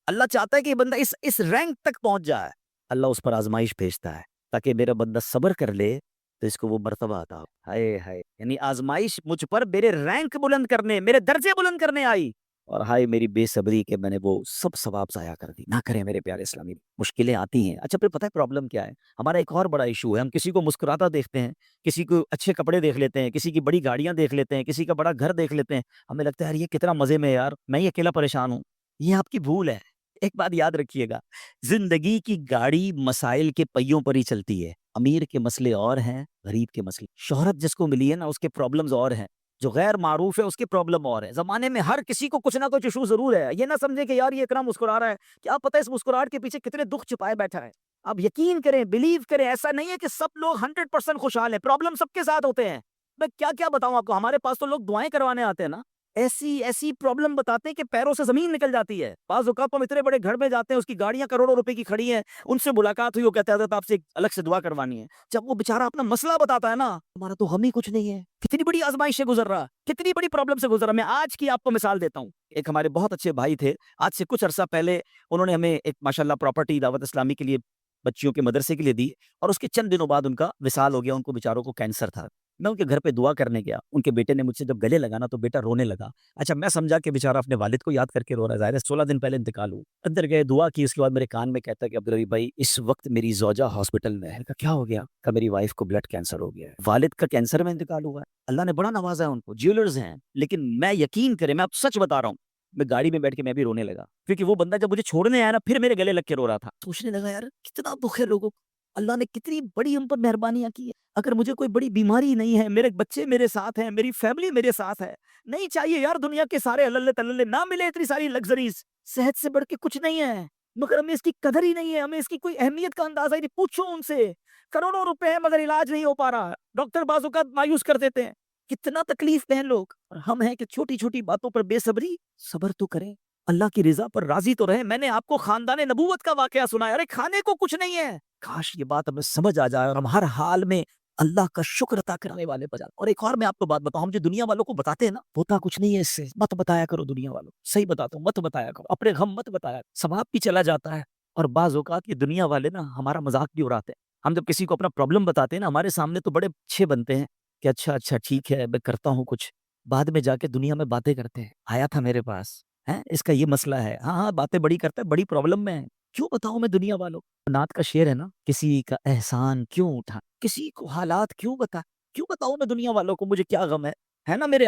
اللہ چاہتا ہے کہ یہ بندہ اس رینک تک پہنچ جائے. اللہ اس پر آزمائش بھیجتا ہے تاکہ میرا بندہ صبر کر لے تو اس کو وہ مرتبہ عطا ہو. ہائے ہائے، یعنی آزمائش مجھ پر میرے رینک بلند کرنے، میرے درجے بلند کرنے آئی، اور ہائے میری بے صبری کہ میں نے وہ سب ثواب ضائع کر دی. نہ کریں میرے پیارے اسلامی. مشکلیں آتی ہیں. اچھا پھر پتہ ہے پرابلم کیا ہے؟ ہمارا ایک اور بڑا ایشو ہے، ہم کسی کو مسکراتا دیکھتے ہیں، کسی کو اچھے کپڑے دیکھ لیتے ہیں، کسی کی بڑی گاڑیاں دیکھ لیتے ہیں، کسی کا بڑا گھر دیکھ لیتے ہیں، ہمیں لگتا ہے یار یہ کتنا مزے میں ہے یار، میں ہی اکیلا پریشان ہوں. یہ آپ کی بھول ہے. ایک بات یاد رکھیے گا، زندگی کی گاڑی مسائل کے پہیوں پر ہی چلتی ہے. امیر کے مسئلے اور ہیں، غریب کے مسئلے. شہرت جس کو ملی ہے نا اس کے پرابلمز اور ہیں، جو غیر معروف ہے اس کی پرابلم اور ہے. زمانے میں ہر کسی کو کچھ نہ کچھ ایشو ضرور ہے. یہ نہ سمجھے کہ یار یہ اتنا مسکرا رہا ہے، کیا پتہ اس مسکراہٹ کے پیچھے کتنے دکھ چھپائے بیٹھا ہے. آپ یقین کریں، بلیو کریں، ایسا نہیں ہے کہ سب لوگ 100% خوشحال ہیں. پرابلم سب کے ساتھ ہوتے ہیں. میں کیا کیا بتاؤں آپ کو، ہمارے پاس تو لوگ دعائیں کروانے آتے ہیں نا، ایسی ایسی پرابلم بتاتے ہیں کہ پیروں سے زمین نکل جاتی ہے. بعض اوقات ہم اتنے بڑے گھر میں جاتے ہیں، اس کی گاڑیاں کروڑوں روپے کی کھڑی ہیں، ان سے ملاقات ہوئی، وہ کہتے ہیں آپ سے الگ سے دعا کروانی ہے. جب وہ بیچارہ اپنا مسئلہ بتاتا ہے نا، ہمارا تو غم ہی کچھ نہیں ہے. کتنی بڑی آزمائش سے گزر رہا، کتنی بڑی پرابلم سے گزر رہا. میں آج کی آپ کو مثال دیتا ہوں. ایک ہمارے بہت اچھے بھائی تھے، آج سے کچھ عرصہ پہلے انہوں نے ہمیں ایک ماشاءاللہ پراپرٹی دعوت اسلامی کے لیے، بچیوں کے مدرسے کے لیے دی، اور اس کے چند دنوں بعد ان کا وصال ہو گیا. ان کو بیچاروں کو کینسر تھا. میں ان کے گھر پہ دعا کرنے گیا. ان کے بیٹے نے مجھ سے جب گلے لگا نا تو بیٹا رونے لگا. اچھا میں سمجھا کہ بیچارہ اپنے والد کو یاد کر کے رو رہا ہے، ظاہر ہے 16 دن پہلے انتقال ہوا. اندر گئے، دعا کی، اس کے بعد میرے کان میں کہتا ہے کہ عبدالرحیم بھائی اس وقت میری زوجہ ہاسپٹل میں ہے. کہا کیا ہو گیا؟ کہا میری وائف کو بلڈ کینسر ہو گیا ہے. والد کا کینسر میں انتقال ہوا ہے. اللہ نے بڑا نوازا ہے ان کو، جیولرز ہیں. لیکن میں یقین کریں، میں اب سچ بتا رہا ہوں، میں گاڑی میں بیٹھ کے میں بھی رونے لگا، کیونکہ وہ بندہ جب مجھے چھوڑنے آیا نا پھر میرے گلے لگ کے رو رہا تھا. سوچنے لگا یار کتنا دکھ ہے لوگوں کو، اللہ نے کتنی بڑی ہم پر مہربانیاں کی ہے. اگر مجھے کوئی بڑی بیماری نہیں ہے، میرے بچے میرے ساتھ ہیں، میری فیملی میرے ساتھ ہے، نہیں چاہیے یار دنیا کے سارے اللہ تللے نہ ملے اتنی ساری لگژریز، صحت سے بڑھ کے کچھ نہیں ہے، مگر ہمیں اس کی قدر ہی نہیں ہے، ہمیں اس کی کوئی اہمیت کا اندازہ ہی نہیں. پوچھو ان سے، کروڑوں روپے ہیں مگر علاج نہیں ہو پا رہا، ڈاکٹر بعض اوقات مایوس کر دیتے ہیں. کتنا تکلیف میں ہیں لوگ، اور ہم ہیں کہ چھوٹی چھوٹی باتوں پر بے صبری. صبر تو کریں، اللہ کی رضا پر راضی تو رہیں. میں نے آپ کو خاندان نبوت کا واقعہ سنایا، ارے کھانے کو کچھ نہیں ہے. کاش یہ بات ہمیں سمجھ آ جائے اور ہم ہر حال میں اللہ کا شکر ادا کرنے والے بجائے. اور ایک اور میں آپ کو بات بتاؤں، ہم جو دنیا والوں کو بتاتے ہیں نا ہوتا کچھ نہیں ہے اس سے، مت بتایا کرو دنیا والوں. صحیح بتاتا ہوں، مت بتایا کرو، اپنے غم مت بتایا، ثواب بھی چلا جاتا ہے. اور بعض اوقات یہ دنیا والے نا ہمارا مذاق بھی اڑاتے ہیں. ہم جب کسی کو اپنا پرابلم بتاتے ہیں نا ہمارے سامنے تو بڑے اچھے بنتے ہیں کہ اچھا اچھا ٹھیک ہے میں کرتا ہوں کچھ. بعد میں جا کے دنیا میں باتیں کرتے ہیں، آیا تھا میرے پاس ہے، اس کا یہ مسئلہ ہے، ہاں ہاں باتیں بڑی کرتا ہے، بڑی پرابلم میں ہے. کیوں بتاؤں میں دنیا والوں؟ نعت کا شعر ہے نا، کسی کا احسان کیوں اٹھا، کسی کو حالات کیوں بتا، کیوں بتاؤں میں دنیا والوں کو مجھے کیا غم ہے نا. میرے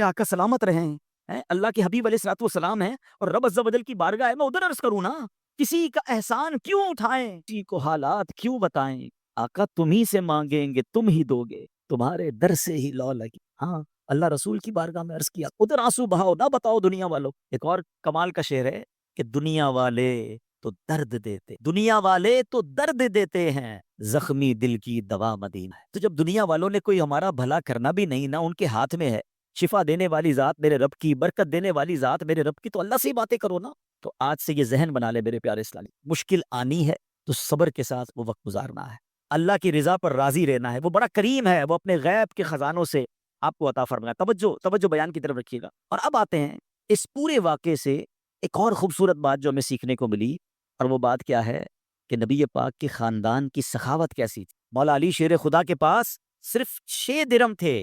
آقا سلامت رہیں ہیں، اللہ کے حبیب علیہ الصلوۃ والسلام ہیں، اور رب عز و جل کی بارگاہ ہے، میں ادھر عرض کروں نا. کسی کا احسان کیوں اٹھائیں، کسی کو حالات کیوں بتائیں، آقا تم ہی سے مانگیں گے تم ہی دو گے، تمہارے در سے ہی لو لگی. ہاں اللہ رسول کی بارگاہ میں عرض کیا، ادھر آنسو بہاؤ، نہ بتاؤ دنیا والوں. ایک اور کمال کا شعر ہے کہ دنیا والے تو درد دیتے، دنیا والے تو درد دیتے ہیں، زخمی دل کی دوا مدینہ ہے. تو جب دنیا والوں نے کوئی ہمارا بھلا کرنا بھی نہیں نا، ان کے ہاتھ میں ہے. شفا دینے والی ذات میرے رب کی، برکت دینے والی ذات میرے رب کی، تو اللہ سے ہی باتیں کرو نا. تو آج سے یہ ذہن بنا لے میرے پیارے اسلامی، مشکل آنی ہے تو صبر کے ساتھ وہ وقت گزارنا ہے، اللہ کی رضا پر راضی رہنا ہے. وہ بڑا کریم ہے، وہ اپنے غیب کے خزانوں سے آپ کو عطا فرمایا. توجہ بیان کی طرف رکھیے گا. اور اب آتے ہیں اس پورے واقعے سے ایک اور خوبصورت بات جو ہمیں سیکھنے کو ملی، اور وہ بات کیا ہے کہ نبی پاک کے خاندان کی سخاوت کیسی تھی. مولا علی شیر خدا کے پاس صرف 6 درم تھے،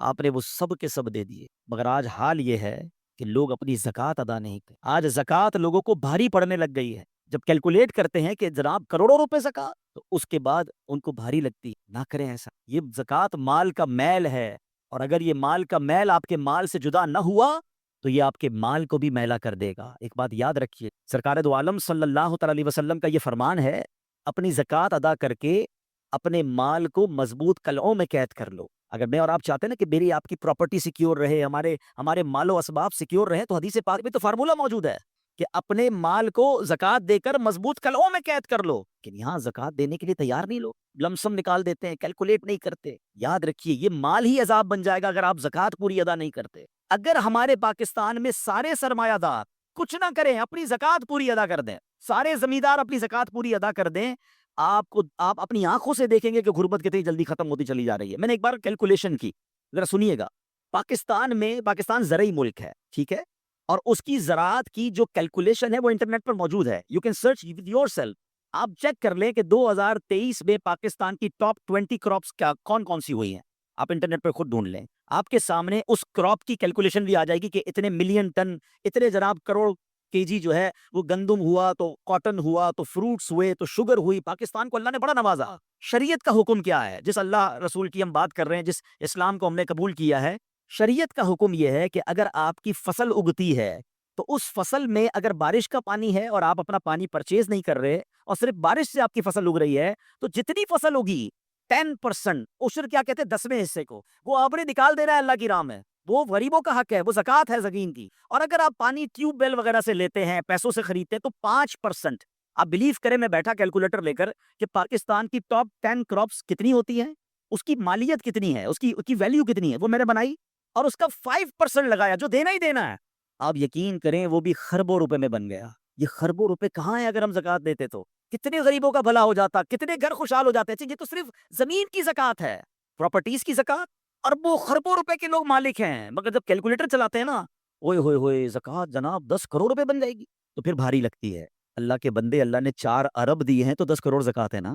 آپ نے وہ سب کے سب دے دیے. مگر آج حال یہ ہے کہ لوگ اپنی زکوٰۃ ادا نہیں کرتے. آج زکوٰۃ لوگوں کو بھاری پڑنے لگ گئی ہے. جب کیلکولیٹ کرتے ہیں کہ جناب کروڑوں روپے زکوٰۃ، تو اس کے بعد ان کو بھاری لگتی ہے. نہ کریں ایسا. یہ زکوٰۃ مال کا میل ہے، اور اگر یہ مال کا میل آپ کے مال سے جدا نہ ہوا تو یہ آپ کے مال کو بھی میلا کر دے گا. ایک بات یاد رکھیے، سرکار دو عالم صلی اللہ تعالی علیہ وسلم کا یہ فرمان ہے، اپنی زکوٰۃ ادا کر کے اپنے مال کو مضبوط قلعوں میں قید کر لو. اگر میں اور آپ چاہتے ہیں نا کہ میری آپ کی پراپرٹی سیکیور رہے، ہمارے مال و اسباب سیکیور رہے، تو حدیث پاک میں تو فارمولہ موجود ہے کہ اپنے مال کو زکوٰۃ دے کر مضبوط قلعوں میں قید کر لو. کہ یہاں زکوٰۃ دینے کے لیے تیار نہیں لوگ، لمسم نکال دیتے ہیں، کیلکولیٹ نہیں کرتے. یاد رکھیے یہ مال ہی عذاب بن جائے گا اگر آپ زکوٰۃ پوری ادا نہیں کرتے. اگر ہمارے پاکستان میں سارے سرمایہ دار کچھ نہ کریں، اپنی زکوٰۃ پوری ادا کر دیں، سارے زمیندار اپنی زکوٰۃ پوری ادا کر دیں، آپ اپنی آنکھوں سے دیکھیں گے کہ غربت کتنی جلدی ختم ہوتی چلی جا رہی ہے. میں نے ایک بار کیلکولیشن کی، ذرا سنیے گا. پاکستان زرعی ملک ہے، ٹھیک ہے، اور اس کی زراعت کی جو کیلکولیشن ہے وہ انٹرنیٹ پر موجود ہے. You can search with your self. آپ چیک کر لیں کہ 2023 میں پاکستان کی ٹاپ 20 کراپس کیا کون کون سی ہوئی ہیں. آپ انٹرنیٹ پہ خود ڈھونڈ لیں, آپ کے سامنے اس کراپ کی کیلکولیشن بھی آ جائے گی کہ اتنے ملین ٹن, اتنے جناب کروڑ کے جی جو ہے وہ گندم ہوا, تو کاٹن ہوا, تو فروٹس ہوئے, تو شوگر ہوئی. پاکستان کو اللہ نے بڑا نوازا. شریعت کا حکم کیا ہے؟ جس اللہ رسول کی ہم بات کر رہے ہیں, جس اسلام کو ہم نے قبول کیا ہے, شریعت کا حکم یہ ہے کہ اگر آپ کی فصل اگتی ہے تو اس فصل میں اگر بارش کا پانی ہے اور آپ اپنا پانی پرچیز نہیں کر رہے اور صرف بارش سے آپ کی فصل اگ رہی ہے, تو جتنی فصل ہوگی 10% عشر, کیا کہتے ہیں 10ویں حصے کو, وہ آپ نے نکال دینا ہے اللہ کی راہ میں. وہ غریبوں کا حق ہے, وہ زکوٰۃ ہے زمین کی. اور اگر آپ پانی ٹیوب ویل وغیرہ سے لیتے ہیں, پیسوں سے خریدتے ہیں, تو 5%. آپ بلیو کریں, میں بیٹھا کیلکولیٹر لے کر کہ پاکستان کی ٹاپ 10 کراپس کتنی ہوتی ہیں, اس کی مالیت کتنی ہے, اس کی ویلیو کتنی ہے, وہ میں نے بنائی اور اس کا 5% لگایا جو دینا ہی دینا ہے. آپ یقین کریں وہ بھی خربوں روپے میں بن گیا. یہ خربوں روپے کہاں ہیں؟ اگر ہم زکوٰۃ دیتے تو کتنے غریبوں کا بھلا ہو جاتا, کتنے گھر خوشحال ہو جاتے. یہ تو صرف زمین کی زکوٰۃ ہے, پراپرٹیز کی زکوٰۃ. اربوں خربوں روپے کے لوگ مالک ہیں, مگر جب کیلکولیٹر چلاتے ہیں نا, اوئے ہوئے ہوئے زکوٰۃ جناب 10 کروڑ روپے بن جائے گی, تو پھر بھاری لگتی ہے. اللہ کے بندے, اللہ نے 4 ارب دیے ہیں تو 10 کروڑ زکوٰۃ ہے نا,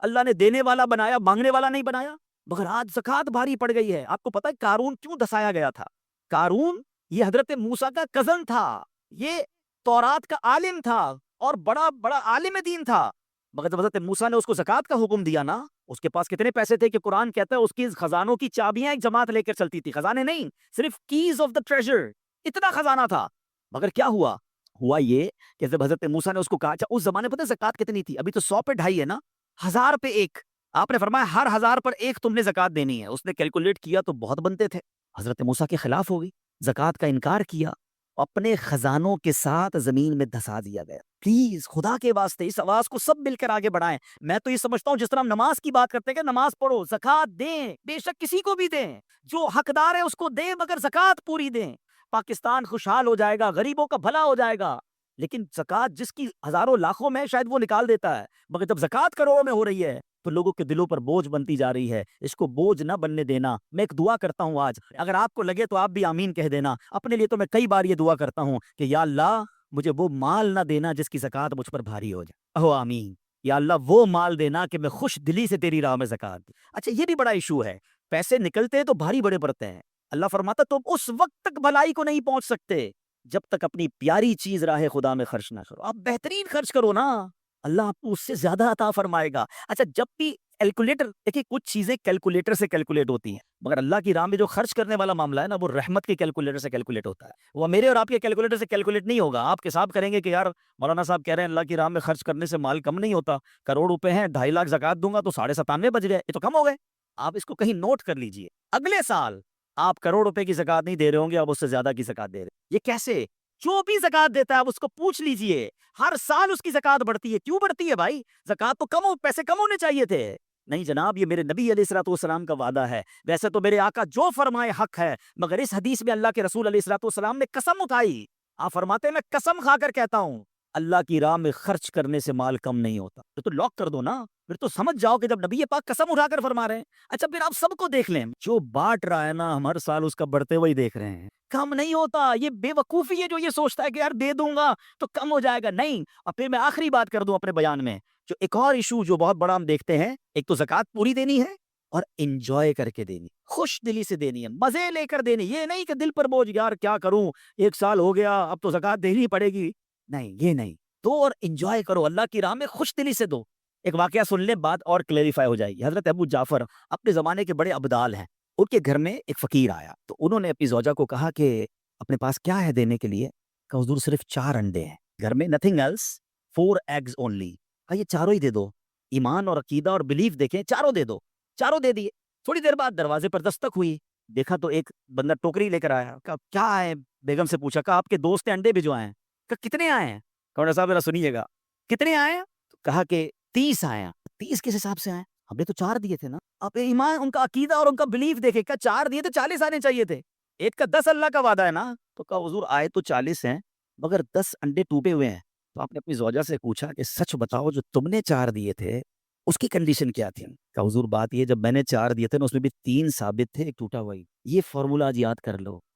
اللہ نے دینے والا بنایا, مانگنے والا نہیں بنایا. مگر آج زکوٰۃ بھاری پڑ گئی ہے. آپ کو پتہ ہے قارون کیوں دسایا گیا تھا؟ قارون یہ حضرت موسیٰ کا کزن تھا, یہ تورات کا عالم تھا اور بڑا بڑا عالم دین تھا. مگر جب حضرت موسیٰ نے اس کو زکوٰۃ کا حکم دیا نا, اس کے پاس کتنے پیسے تھے کہ قرآن کہتا ہے اس کی خزانوں کی چابیاں ایک جماعت لے کر چلتی تھی. خزانے نہیں, صرف کیز آف دا ٹریجر, اتنا خزانہ تھا. مگر کیا ہوا یہ کہ جب حضرت موسیٰ نے اس کو کہا, اچھا اس زمانے پتہ زکوٰۃ کتنی تھی؟ ابھی تو 100 پہ 2.5 ہے نا, 1000 پہ 1. آپ نے فرمایا ہر 1000 پر 1 تم نے زکوٰۃ دینی ہے. اس نے کیلکولیٹ کیا تو بہت بنتے تھے. حضرت موسیٰ کے خلاف ہو گئی, زکوٰۃ کا انکار کیا, اپنے خزانوں کے ساتھ زمین میں دھسا دیا گیا. پلیز خدا کے واسطے اس آواز کو سب مل کر آگے بڑھائیں. میں تو یہ سمجھتا ہوں جس طرح ہم نماز کی بات کرتے ہیں کہ نماز پڑھو, زکوٰۃ دیں, بے شک کسی کو بھی دیں, جو حقدار ہے اس کو دیں, مگر زکوٰۃ پوری دیں. پاکستان خوشحال ہو جائے گا, غریبوں کا بھلا ہو جائے گا. لیکن زکوٰۃ جس کی ہزاروں لاکھوں میں شاید وہ نکال دیتا ہے, مگر جب زکوٰۃ کروڑوں میں ہو رہی ہے تو لوگوں کے دلوں پر بوجھ بنتی جا رہی ہے. اس کو بوجھ نہ بننے دینا. میں ایک دعا کرتا ہوں آج, اگر آپ کو لگے تو آپ بھی آمین کہہ دینا. اپنے لیے تو میں کئی بار یہ دعا کرتا ہوں کہ یا اللہ مجھے وہ مال نہ دینا جس کی زکوٰۃ مجھ پر بھاری ہو جائے. اوہ آمین. یا اللہ وہ مال دینا کہ میں خوش دلی سے تیری راہ میں زکوٰۃ دوں. اچھا یہ بھی بڑا ایشو ہے, پیسے نکلتے ہیں تو بھاری بڑے پڑتے ہیں. اللہ فرماتا تم اس وقت تک بھلائی کو نہیں پہنچ سکتے جب تک اپنی پیاری چیز راہ خدا میں خرچ نہ کرو. آپ بہترین خرچ کرو نا, اللہ آپ کو اس سے زیادہ عطا فرمائے گا. اچھا جب بھی کیلکولیٹر, دیکھیں کچھ چیزیں کیلکولیٹر سے کیلکولیٹ ہوتی ہیں, مگر اللہ کی راہ میں جو خرچ کرنے والا معاملہ ہے نا, وہ رحمت کے کیلکولیٹر سے کیلکولیٹ ہوتا ہے. وہ میرے اور آپ کے کیلکولیٹر سے کیلکولیٹ نہیں ہوگا. آپ حساب کریں گے کہ یار مولانا صاحب کہہ رہے ہیں اللہ کی راہ میں خرچ کرنے سے مال کم نہیں ہوتا, کروڑ روپے ہیں, 2.5 لاکھ زکوٰۃ دوں گا تو 97.5 بج گئے, یہ تو کم ہو گئے. آپ اس کو کہیں نوٹ کر لیجئے, اگلے سال آپ کروڑ روپے کی زکوٰۃ نہیں دے رہے ہوں گے, آپ اس سے زیادہ کی زکوٰۃ دے رہے. یہ کیسے؟ جو بھی زکوٰۃ دیتا ہے آپ اس کو پوچھ لیجئے, ہر سال اس کی زکوٰۃ بڑھتی ہے. کیوں بڑھتی ہے بھائی؟ زکوٰۃ تو پیسے کم ہونے چاہیے تھے. نہیں جناب, یہ میرے نبی علیہ الصلوۃ والسلام کا وعدہ ہے. ویسے تو میرے آقا جو فرمائے حق ہے, مگر اس حدیث میں اللہ کے رسول علیہ الصلوۃ والسلام نے قسم اٹھائی. آپ فرماتے ہیں میں قسم کھا کر کہتا ہوں اللہ کی راہ میں خرچ کرنے سے مال کم نہیں ہوتا. تو لاک کر دو نا, پھر تو سمجھ جاؤ کہ جب نبی پاک قسم اٹھا کر فرما رہے ہیں. اچھا پھر آپ سب کو دیکھ لیں, جو بانٹ رہا ہے نا ہم ہر سال اس کا بڑھتے ہوئے دیکھ رہے ہیں. کم نہیں ہوتا. یہ بے وقوفی ہے جو یہ سوچتا ہے کہ یار دے دوں گا تو کم ہو جائے گا. نہیں. اور پھر میں آخری بات کر دوں اپنے بیان میں, جو ایک اور ایشو جو بہت بڑا ہم دیکھتے ہیں, ایک تو زکوٰۃ پوری دینی ہے اور انجوائے کر کے دینی, خوش دلی سے دینی ہے, مزے لے کر دینی. یہ نہیں کہ دل پر بوجھ, یار کیا کروں 1 سال ہو گیا اب تو زکوٰۃ دینی پڑے گی. نہیں, یہ نہیں. دو اور انجوائے کرو, اللہ کی راہ میں خوش دلی سے دو. ایک واقعہ سن لیں, بات اور کلیریفائی ہو جائے گی. حضرت ابو جعفر اپنے زمانے کے بڑے ابدال ہیں. ان کے گھر میں ایک فقیر آیا, تو انہوں نے اپنی زوجہ کو کہا کہ اپنے پاس کیا ہے دینے کے لیے؟ کہ حضور صرف 4 انڈے ہیں گھر میں, nothing else, 4 eggs only. یہ چاروں ہی دے دو. ایمان اور عقیدہ اور بلیف دیکھیں, چاروں دے دو. چاروں دے دیے. تھوڑی دیر بعد دروازے پر دستک ہوئی, دیکھا تو ایک بندہ ٹوکری لے کر آیا. کہا کیا آئے؟ بیگم سے پوچھا. کہا آپ کے دوست انڈے بھجوائے ہیں. کہا کتنے آئے ہیں؟ کہا صاحب ذرا سنیے گا, کتنے آئے ہیں؟ کہا کہ 30 آئے ہیں. 30 کس حساب سے آئے؟ ہم نے تو 4 دیے تھے نا. آپ ایمان, ان کا عقیدہ اور ان کا بلیف دیکھیں. کہا 4 دیے تو 40 آنے چاہیے تھے. ایک کا 10 اللہ کا وعدہ ہے نا. تو کہا حضور آئے تو 40 ہیں مگر 10 انڈے ٹوٹے ہوئے ہیں. تو آپ نے اپنی زوجہ سے پوچھا کہ سچ بتاؤ جو تم نے 4 دیے تھے اس کی کنڈیشن کیا تھی؟ کہ حضور بات یہ جب میں نے 4 دیے تھے نا اس میں بھی 3 ثابت تھے, ایک ٹوٹا ہوا ہی. یہ فارمولا آج یاد کر لو,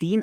3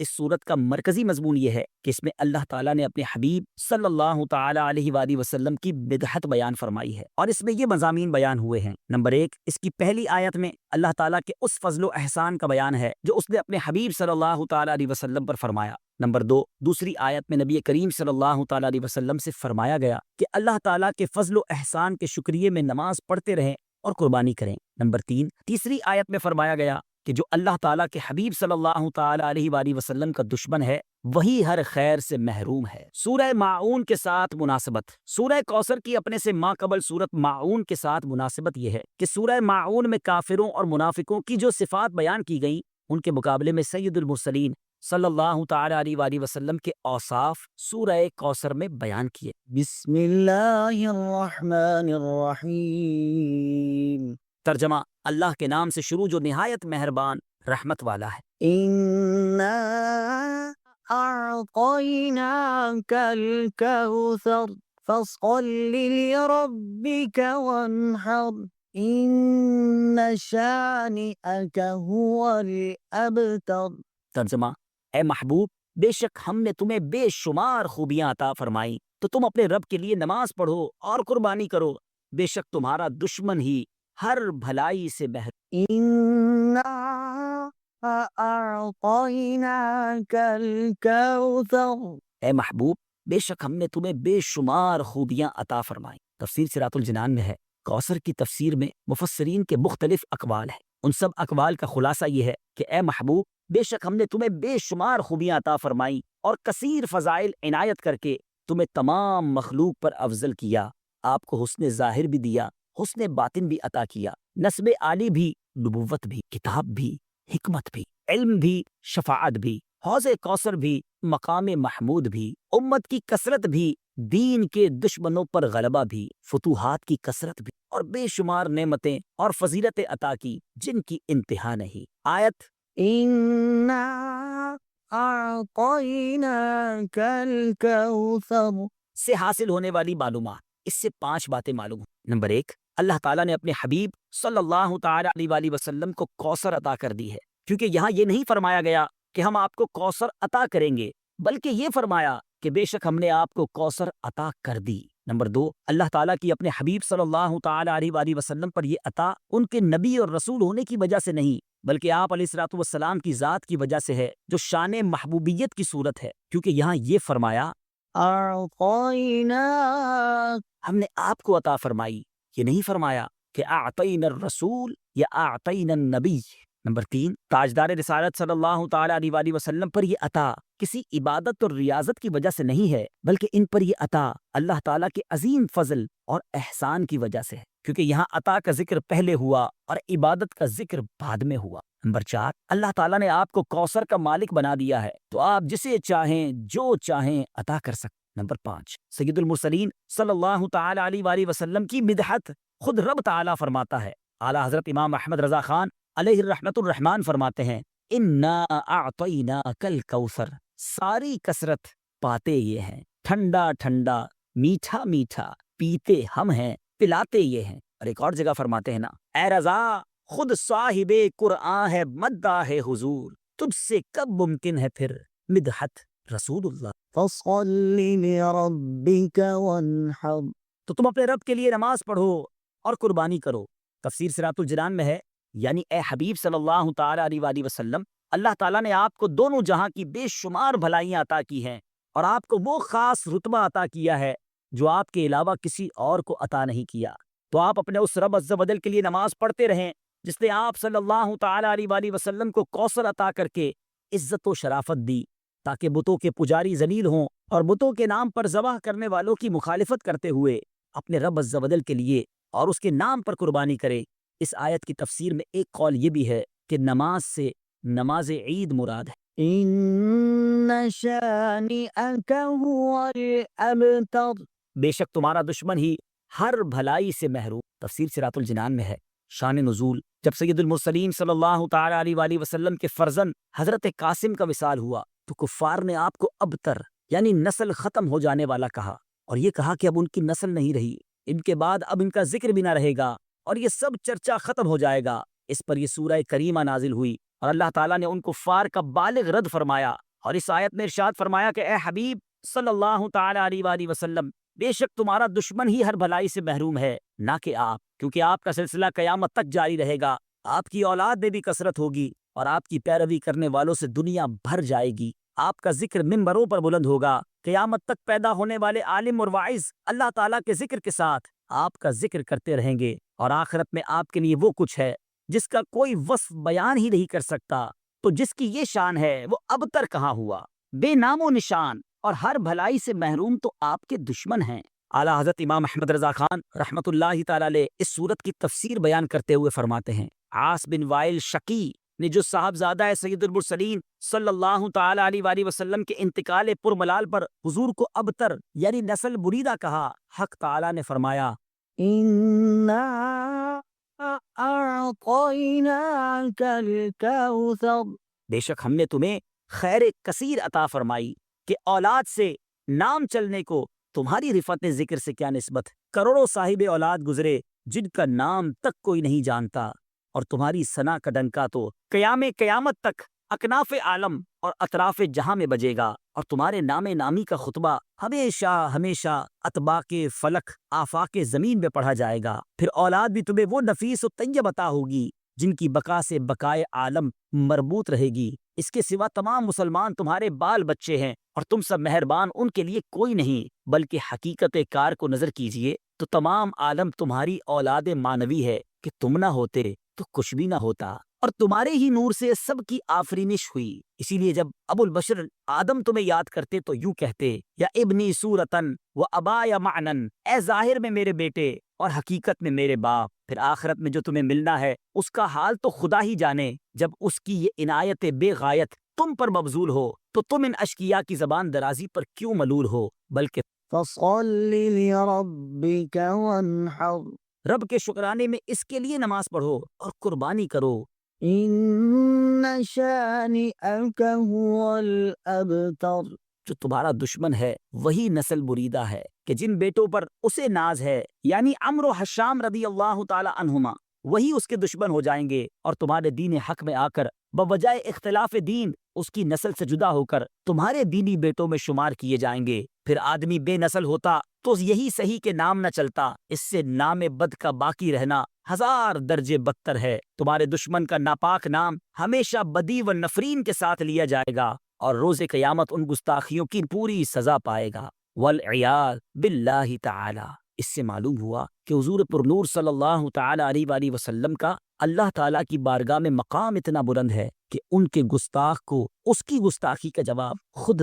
اس صورت کا مرکزی مضمون یہ ہے کہ اس میں اللہ تعالیٰ نے اپنے حبیب صلی اللہ تعالیٰ علیہ وآلہ وسلم کی مدحت بیان فرمائی ہے، اور اس میں یہ مضامین بیان ہوئے ہیں۔ نمبر 1، اس کی پہلی آیت میں اللہ تعالیٰ کے اس فضل و احسان کا بیان ہے جو اس نے اپنے حبیب صلی اللہ تعالیٰ علیہ وسلم پر فرمایا۔ نمبر 2، دوسری آیت میں نبی کریم صلی اللہ تعالیٰ علیہ وسلم سے فرمایا گیا کہ اللہ تعالیٰ کے فضل و احسان کے شکریے میں نماز پڑھتے رہیں اور قربانی کریں۔ نمبر 3، تیسری آیت میں فرمایا گیا کہ جو اللہ تعالیٰ کے حبیب صلی اللہ تعالیٰ علیہ وآلہ وسلم کا دشمن ہے وہی ہر خیر سے محروم ہے۔ سورہ ماعون کے ساتھ مناسبت۔ سورہ کوثر کی اپنے سے ماقبل سورت ماعون کے ساتھ مناسبت یہ ہے کہ سورہ ماعون میں کافروں اور منافقوں کی جو صفات بیان کی گئیں ان کے مقابلے میں سید المرسلین صلی اللہ تعالیٰ علیہ وآلہ وسلم کے اوصاف سورہ کوثر میں بیان کیے۔ بسم اللہ الرحمن الرحیم۔ ترجمہ، اللہ کے نام سے شروع جو نہایت مہربان رحمت والا ہے۔ إِنَّا أَعْطَيْنَاكَ الْكَوْثَرَ فَصَلِّ لِرَبِّكَ وَانْحَرْ إِنَّ شَانِئَكَ هُوَ الْأَبْتَرُ۔ ترجمہ، اے محبوب، بے شک ہم نے تمہیں بے شمار خوبیاں عطا فرمائیں تو تم اپنے رب کے لیے نماز پڑھو اور قربانی کرو، بے شک تمہارا دشمن ہی ہر بھلائی سے إِنَّا أَعْطَيْنَاكَ الْكَوْثَرَ۔ اے محبوب، بے شک ہم نے تمہیں بے شمار خوبیاں عطا فرمائیں۔ تفسیر صراط الجنان میں ہے، کوثر کی تفسیر میں مفسرین کے مختلف اقوال ہیں۔ ان سب اقوال کا خلاصہ یہ ہے کہ اے محبوب، بے شک ہم نے تمہیں بے شمار خوبیاں عطا فرمائیں اور کثیر فضائل عنایت کر کے تمہیں تمام مخلوق پر افضل کیا، آپ کو حسن ظاہر بھی دیا، حسن باطن بھی عطا کیا، نسب عالی بھی، نبوت بھی، کتاب بھی، حکمت بھی، علم بھی، شفاعت بھی، حوض کوثر بھی، مقام محمود بھی، امت کی کثرت بھی، دین کے دشمنوں پر غلبہ بھی، فتوحات کی کثرت بھی، اور بے شمار نعمتیں اور فضیلتیں عطا کی جن کی انتہا نہیں۔ آیت إِنَّا أَعْطَيْنَاكَ الْكَوْثَرَ سے حاصل ہونے والی معلومات، اس سے 5 باتیں معلوم ہیں۔ نمبر 1، اللہ تعالیٰ نے اپنے حبیب صلی اللہ تعالیٰ علیہ وآلہ وسلم کو کوثر عطا کر دی ہے، کیونکہ یہاں یہ نہیں فرمایا گیا کہ ہم آپ کو کوثر عطا کریں گے، بلکہ یہ فرمایا کہ بے شک ہم نے آپ کو کوثر عطا کر دی۔ نمبر 2، اللہ تعالیٰ کی اپنے حبیب صلی اللہ تعالیٰ علیہ وآلہ وسلم پر یہ عطا ان کے نبی اور رسول ہونے کی وجہ سے نہیں، بلکہ آپ علیہ الصلوۃ والسلام کی ذات کی وجہ سے ہے، جو شان محبوبیت کی صورت ہے، کیونکہ یہاں یہ فرمایا أَعْطَيْنَاكَ، ہم نے آپ کو عطا فرمائی، یہ نہیں فرمایا کہ اعطینا الرسول یا اعطینا النبی۔ نمبر 3، تاجدار رسالت صلی اللہ تعالیٰ علیہ وآلہ وسلم پر یہ عطا کسی عبادت اور ریاضت کی وجہ سے نہیں ہے، بلکہ ان پر یہ عطا اللہ تعالیٰ کے عظیم فضل اور احسان کی وجہ سے ہے، کیونکہ یہاں عطا کا ذکر پہلے ہوا اور عبادت کا ذکر بعد میں ہوا۔ نمبر 4، اللہ تعالیٰ نے آپ کو کوثر کا مالک بنا دیا ہے تو آپ جسے چاہیں جو چاہیں عطا کر سکتے۔ نمبر 5، سید المرسلین صلی اللہ تعالیٰ علیہ وآلہ وسلم کی مدحت خود رب تعالیٰ فرماتا ہے۔ اعلیٰ حضرت امام احمد رضا خان علیہ الرحمت الرحمان فرماتے ہیں، انا اعطیناک الکوثر، ساری کثرت پاتے یہ ہیں، ٹھنڈا ٹھنڈا، میٹھا میٹھا، پیتے ہم ہیں، پلاتے یہ ہیں۔ اور ایک اور جگہ فرماتے ہیں نا، اے رضا خود صاحب قرآن ہے، مداح حضور، تجھ سے کب ممکن ہے پھر مدحت رسول اللہ۔ فَصَلِّ لِرَبِّكَ وَانْحَرْ، تو تم اپنے رب کے لیے نماز پڑھو اور قربانی کرو۔ تفسیر صراط الجنان میں ہے، یعنی اے حبیب صلی اللہ تعالیٰ علیہ وآلہ وسلم، اللہ تعالیٰ نے آپ کو دونوں جہاں کی بے شمار بھلائیاں عطا کی ہیں اور آپ کو وہ خاص رتبہ عطا کیا ہے جو آپ کے علاوہ کسی اور کو عطا نہیں کیا۔ تو آپ اپنے اس رب عز و جل کے لیے نماز پڑھتے رہیں جس نے آپ صلی اللہ تعالیٰ علیہ وآلہ وسلم کو کوثر عطا کر کے عزت و شرافت دی، تاکہ بتوں کے پجاری ذلیل ہوں اور بتوں کے نام پر ذبح کرنے والوں کی مخالفت کرتے ہوئے اپنے رب عز و جل کے لیے اور اس کے نام پر قربانی کرے۔ اس آیت کی تفسیر میں ایک قول یہ بھی ہے کہ نماز سے نماز عید مراد ہے۔ إِنَّ شَانِئَكَ هُوَ الْأَبْتَرُ، بے شک تمہارا دشمن ہی ہر بھلائی سے محروم۔ تفسیر صراط الجنان میں ہے۔ شان نزول، جب سید المرسلین صلی اللہ تعالیٰ علیہ وآلہ وسلم کے فرزند حضرت قاسم کا وصال ہوا تو کفار نے آپ کو ابتر یعنی نسل ختم ہو جانے والا کہا، اور یہ کہا کہ اب ان کی نسل نہیں رہی، ان کے بعد اب ان کا ذکر بھی نہ رہے گا اور یہ سب چرچا ختم ہو جائے گا۔ اس پر یہ سورہ کریمہ نازل ہوئی اور اللہ تعالیٰ نے ان کفار کا بالغ رد فرمایا اور اس آیت میں ارشاد فرمایا کہ اے حبیب صلی اللہ تعالی علیہ وآلہ وسلم، بے شک تمہارا دشمن ہی ہر بھلائی سے محروم ہے، نہ کہ آپ، کیونکہ آپ کا سلسلہ قیامت تک جاری رہے گا، آپ کی اولاد میں بھی کثرت ہوگی اور آپ کی پیروی کرنے والوں سے دنیا بھر جائے گی، آپ کا ذکر منبروں پر بلند ہوگا، قیامت تک پیدا ہونے والے عالم اور واعظ اللہ تعالیٰ کے ذکر کے ساتھ آپ کا ذکر کرتے رہیں گے، اور آخرت میں آپ کے لیے وہ کچھ ہے جس کا کوئی وصف بیان ہی نہیں کر سکتا، تو جس کی یہ شان ہے وہ اب تر کہاں ہوا، بے نام و نشان اور ہر بھلائی سے محروم تو آپ کے دشمن ہیں۔ اعلیٰ حضرت امام احمد رضا خان رحمۃ اللہ تعالی علیہ اس صورت کی تفسیر بیان کرتے ہوئے فرماتے ہیں، عاص بن وائل شقی نے جو صاحبزادہ سید المرسلین صلی اللہ تعالی علیہ وآلہ وسلم کے انتقال پرملال پر حضور کو ابتر یعنی نسل بریدہ کہا، حق تعالی نے فرمایا إنا أعطيناك الكوثر، بے شک ہم نے تمہیں خیر کثیر عطا فرمائی کہ اولاد سے نام چلنے کو تمہاری رفعت ذکر سے کیا نسبت، کروڑوں صاحب اولاد گزرے جن کا نام تک کوئی نہیں جانتا، اور تمہاری ثنا کا ڈنکا تو قیامت تک اکناف عالم اور اطراف جہاں میں بجے گا، اور تمہارے نام نامی کا خطبہ ہمیشہ ہمیشہ اطباق فلک آفاق زمین میں پڑھا جائے گا، پھر اولاد بھی تمہیں وہ نفیس و طیب عطا ہوگی جن کی بقا سے بقائے عالم مربوط رہے گی، اس کے سوا تمام مسلمان تمہارے بال بچے ہیں، اور تم سب مہربان ان کے لیے کوئی نہیں، بلکہ حقیقت کار کو نظر کیجئے تو تمام عالم تمہاری اولاد مانوی ہے کہ تم نہ ہوتے تو کچھ بھی نہ ہوتا، اور تمہارے ہی نور سے سب کی آفرینش ہوئی، اسی لیے جب ابو البشر آدم تمہیں یاد کرتے تو یوں کہتے، یا ابنی صورتن و ابا یا معنن، اے ظاہر میں میرے بیٹے اور حقیقت میں میرے باپ، پھر آخرت میں جو تمہیں ملنا ہے اس کا حال تو خدا ہی جانے، جب اس کی یہ عنایت بے غایت تم پر مبذول ہو تو تم ان اشقیاء کی زبان درازی پر کیوں ملول ہو، بلکہ فصل لربك وانحر، رب کے شکرانے میں اس کے لیے نماز پڑھو اور قربانی کرو، إن شانئك هو الأبتر، جو تمہارا دشمن ہے وہی نسل بریدہ ہے کہ جن بیٹوں پر اسے ناز ہے، یعنی عمرو و حشام رضی اللہ تعالی عنہما، وہی اس کے دشمن ہو جائیں گے، اور تمہارے دین حق میں آ کر بوجہ اختلاف دین اس کی نسل سے جدا ہو کر تمہارے دینی بیٹوں میں شمار کیے جائیں گے، پھر آدمی بے نسل ہوتا تو یہی صحیح کہ نام نہ چلتا، اس سے نام بد کا باقی رہنا 1000 درجے بدتر ہے، تمہارے دشمن کا ناپاک نام ہمیشہ بدی و نفرین کے ساتھ لیا جائے گا، اور روز قیامت ان گستاخیوں کی پوری سزا پائے گا، والعیاذ باللہ تعالی۔ اس سے معلوم ہوا کہ حضور پرنور صلی اللہ تعالی علیہ وآلہ وسلم کا اللہ تعالیٰ کی بارگاہ میں مقام اتنا بلند ہے کہ ان کے گستاخ کو اس کی گستاخی کا جواب خود